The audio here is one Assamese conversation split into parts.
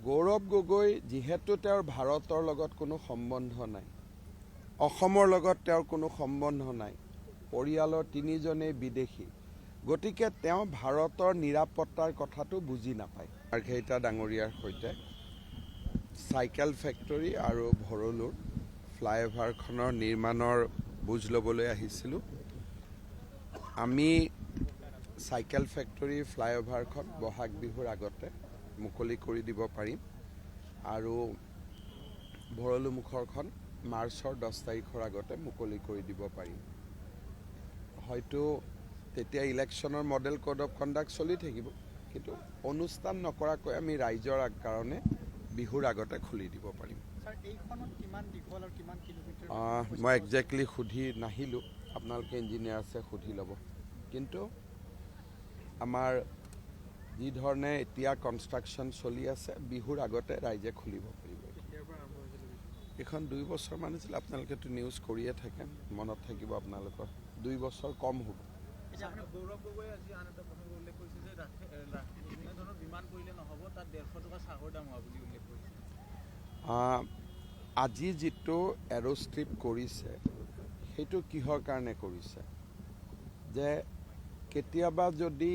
গৌৰৱ গগৈ যিহেতু তেওঁৰ ভাৰতৰ লগত কোনো সম্বন্ধ নাই, অসমৰ লগত তেওঁৰ কোনো সম্বন্ধ নাই, পৰিয়ালৰ তিনিজনেই বিদেশী, গতিকে তেওঁ ভাৰতৰ নিৰাপত্তাৰ কথাটো বুজি নাপায়। মাৰ্ঘেৰিটা ডাঙৰীয়াৰ সৈতে চাইকেল ফেক্টৰী আৰু ভৰলুৰ ফ্লাইঅভাৰখনৰ নিৰ্মাণৰ বুজ ল'বলৈ আহিছিলোঁ। আমি চাইকেল ফেক্টৰী ফ্লাইঅভাৰখন বহাগ বিহুৰ আগতে মুকলি কৰি দিব পাৰিম আৰু ভৰলুমুখৰখন মাৰ্চৰ 10 তাৰিখৰ আগতে মুকলি কৰি দিব পাৰিম। হয়তো তেতিয়া ইলেকশ্যনৰ মডেল কোড অফ কণ্ডাক্ট চলি থাকিব, কিন্তু অনুষ্ঠান নকৰাকৈ আমি ৰাইজৰ কাৰণে বিহুৰ আগতে খুলি দিব পাৰিম। মই একজেক্টলি সুধি নাহিলোঁ, আপোনালোকে ইঞ্জিনিয়াৰ আছে সুধি ল'ব। কিন্তু আমাৰ যি ধৰণে এতিয়া কনষ্ট্ৰাকশ্যন চলি আছে, বিহুৰ আগতে ৰাইজে খুলিব পাৰিব। এইখন 2 বছৰমান হৈছিল, আপোনালোকেতো নিউজ কৰিয়ে থাকে, মনত থাকিব আপোনালোকৰ। 2 বছৰ কম হ'ব। গৌৰৱ গগৈ আজি আন এটা প্ৰসংগ উল্লেখ কৰিছে যে বিভিন্ন ধৰণৰ বিমান কৰিলে নহ'ব, তাত 150 টকা চাহৰ দাম হোৱা বুলি উল্লেখ কৰিছে। আজি যিটো এৰোষ্ট্ৰিপ কৰিছে সেইটো কিহৰ কাৰণে কৰিছে, যে কেতিয়াবা যদি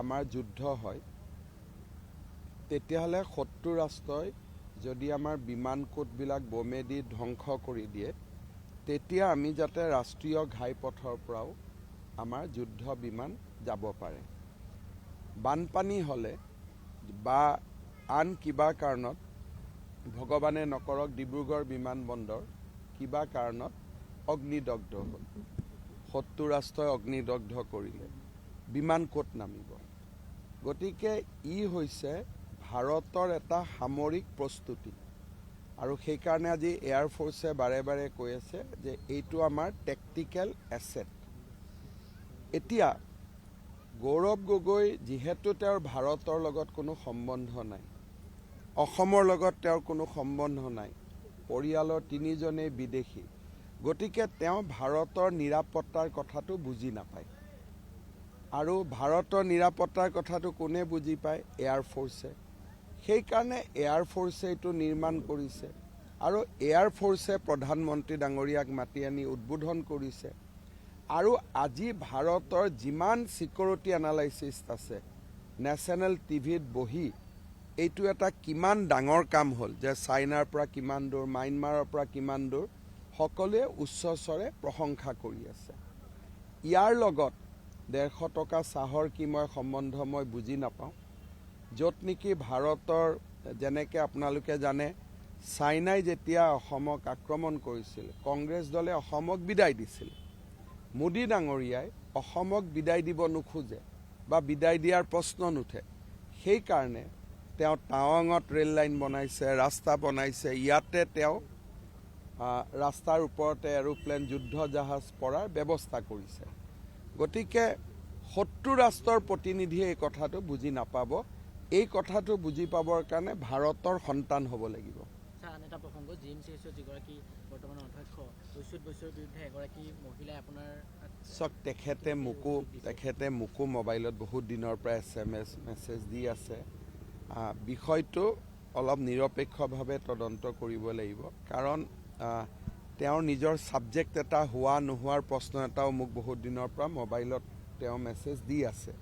আমাৰ যুদ্ধ হয় তেতিয়াহ'লে শত্ৰু ৰাষ্ট্ৰই যদি আমাৰ বিমান কোটবিলাক বোমেদি ধ্বংস কৰি দিয়ে, তেতিয়া আমি যাতে ৰাষ্ট্ৰীয় ঘাইপথৰ পৰাও আমাৰ যুদ্ধ বিমান যাব পাৰে। বানপানী হ'লে বা আন কিবা কাৰণত, ভগৱানে নকৰক ডিব্ৰুগড় বিমানবন্দৰ কিবা কাৰণত অগ্নিদগ্ধ হ'ল, শত্ৰু ৰাষ্ট্ৰই অগ্নিদগ্ধ কৰিলে, বিমান ক'ত নামিব? গতিকে ই হৈছে ভাৰতৰ এটা সামৰিক প্ৰস্তুতি, আৰু সেইকাৰণে আজি এয়াৰফ'ৰ্ছে বাৰে বাৰে কৈ আছে যে এইটো আমাৰ টেকটিকেল এছেট। এতিয়া গৌৰৱ গগৈ যিহেতু তেওঁৰ ভাৰতৰ লগত কোনো সম্বন্ধ নাই, অসমৰ লগত তেওঁৰ কোনো সম্বন্ধ নাই, পৰিয়ালৰ তিনিজনেই বিদেশী, গতিকে তেওঁ ভাৰতৰ নিৰাপত্তাৰ কথাটো বুজি নাপায়। আৰু ভাৰতৰ নিৰাপত্তাৰ কথাটো কোনে বুজি পায়? এয়াৰফ'ৰ্ছে। সেইকাৰণে এয়াৰফ'ৰ্ছে এইটো নিৰ্মাণ কৰিছে, আৰু এয়াৰফ'ৰ্ছে প্ৰধানমন্ত্ৰী ডাঙৰীয়াক মাতি আনি উদ্বোধন কৰিছে। আৰু আজি ভাৰতৰ যিমান ছিকিউৰিটি এনালাইচিষ্ট আছে, নেশ্যনেল টিভিত বহি এইটো এটা কিমান ডাঙৰ কাম হ'ল যে চাইনাৰ পৰা কিমান দূৰ, ম্যানমাৰৰ পৰা কিমান দূৰ, সকলোৱে উচ্চস্বৰে প্ৰশংসা কৰি আছে। ইয়াৰ লগত 150 টকা চাহৰ কি সম্বন্ধ মই বুজি নাপাওঁ। য'ত নেকি ভাৰতৰ, যেনেকৈ আপোনালোকে জানে, চাইনাই যেতিয়া অসমক আক্ৰমণ কৰিছিল, কংগ্ৰেছ দলে অসমক বিদায় দিছিল। মোদী ডাঙৰীয়াই অসমক বিদায় দিব নোখোজে বা বিদায় দিয়াৰ প্ৰশ্ন নুঠে। সেইকাৰণে তেওঁ টাৱাঙত ৰেল লাইন বনাইছে, ৰাস্তা বনাইছে, ইয়াতে তেওঁ ৰাস্তাৰ ওপৰতে এৰোপ্লেন যুদ্ধ জাহাজ পৰাৰ ব্যৱস্থা কৰিছে। গতিকে শত্ৰু ৰাষ্ট্ৰৰ প্ৰতিনিধিয়ে এই কথাটো বুজি নাপাব। এই কথাটো বুজি পাবৰ কাৰণে ভাৰতৰ সন্তান হ'ব লাগিব। আন এটা প্ৰসংগ, GMCHৰ যিগৰাকী বৰ্তমানৰ অধ্যক্ষ ঐশ্বত বৈশ্যৰ বিৰুদ্ধে এগৰাকী মহিলাই আপোনাৰ চাওক, তেখেতে মোকো মোবাইলত বহুত দিনৰ পৰা SMS মেছেজ দি আছে। বিষয়টো অলপ নিৰপেক্ষভাৱে তদন্ত কৰিব লাগিব, কাৰণ তেওঁৰ নিজৰ ছাবজেক্ট এটা হোৱা নোহোৱাৰ প্ৰশ্ন এটাও মোক বহুত দিনৰ পৰা মোবাইলত তেওঁ মেছেজ দি আছে।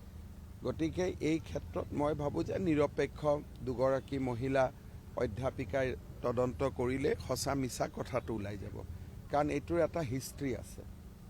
গতিকে এই ক্ষেত্ৰত মই ভাবোঁ যে নিৰপেক্ষ দুগৰাকী মহিলা অধ্যাপিকাই তদন্ত কৰিলে সঁচা মিছা কথাটো ওলাই যাব, কাৰণ এইটোৰ এটা হিষ্ট্ৰী আছে।